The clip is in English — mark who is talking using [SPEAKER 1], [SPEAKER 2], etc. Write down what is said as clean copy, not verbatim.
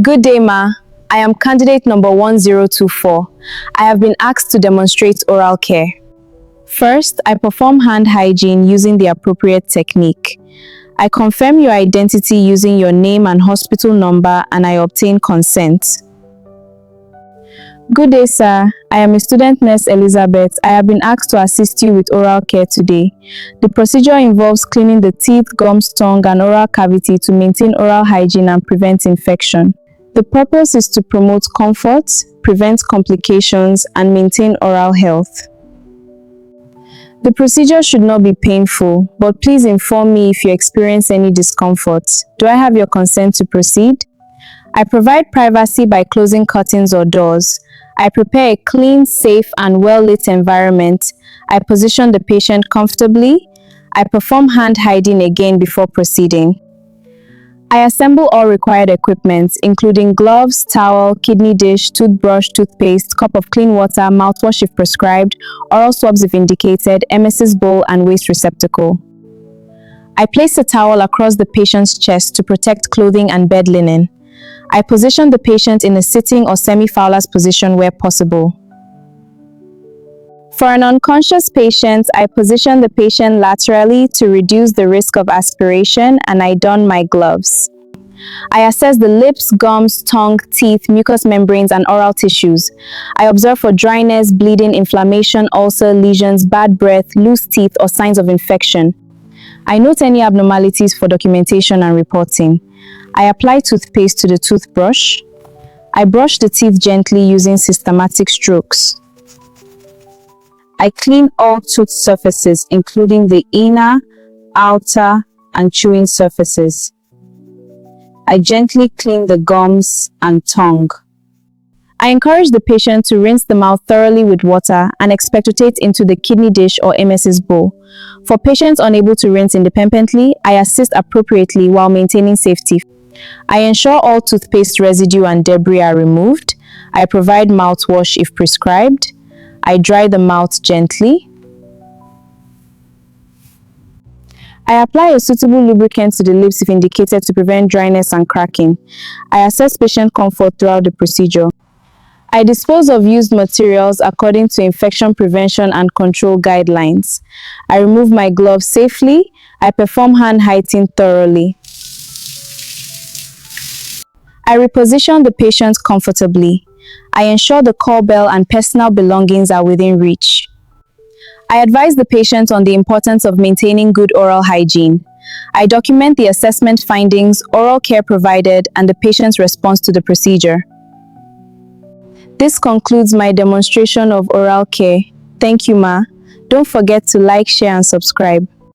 [SPEAKER 1] Good day, Ma. I am candidate number 1024. I have been asked to demonstrate oral care. First, I perform hand hygiene using the appropriate technique. I confirm your identity using your name and hospital number, and I obtain consent. Good day, sir. I am a student nurse Elizabeth. I have been asked to assist you with oral care today. The procedure involves cleaning the teeth, gums, tongue, and oral cavity to maintain oral hygiene and prevent infection. The purpose is to promote comfort, prevent complications, and maintain oral health. The procedure should not be painful, but please inform me if you experience any discomfort. Do I have your consent to proceed? I provide privacy by closing curtains or doors. I prepare a clean, safe, and well-lit environment. I position the patient comfortably. I perform hand hygiene again before proceeding. I assemble all required equipment, including gloves, towel, kidney dish, toothbrush, toothpaste, cup of clean water, mouthwash if prescribed, oral swabs if indicated, emesis bowl, and waste receptacle. I place a towel across the patient's chest to protect clothing and bed linen. I position the patient in a sitting or semi-Fowler's position where possible. For an unconscious patient, I position the patient laterally to reduce the risk of aspiration, and I don my gloves. I assess the lips, gums, tongue, teeth, mucous membranes, and oral tissues. I observe for dryness, bleeding, inflammation, ulcer, lesions, bad breath, loose teeth, or signs of infection. I note any abnormalities for documentation and reporting. I apply toothpaste to the toothbrush. I brush the teeth gently using systematic strokes. I clean all tooth surfaces, including the inner, outer, and chewing surfaces. I gently clean the gums and tongue. I encourage the patient to rinse the mouth thoroughly with water and expectorate into the kidney dish or emesis bowl. For patients unable to rinse independently, I assist appropriately while maintaining safety. I ensure all toothpaste residue and debris are removed. I provide mouthwash if prescribed. I dry the mouth gently. I apply a suitable lubricant to the lips if indicated to prevent dryness and cracking. I assess patient comfort throughout the procedure. I dispose of used materials according to infection prevention and control guidelines. I remove my gloves safely. I perform hand hygiene thoroughly. I reposition the patient comfortably. I ensure the call bell and personal belongings are within reach. I advise the patient on the importance of maintaining good oral hygiene. I document the assessment findings, oral care provided, and the patient's response to the procedure. This concludes my demonstration of oral care. Thank you, Ma. Don't forget to like, share, and subscribe.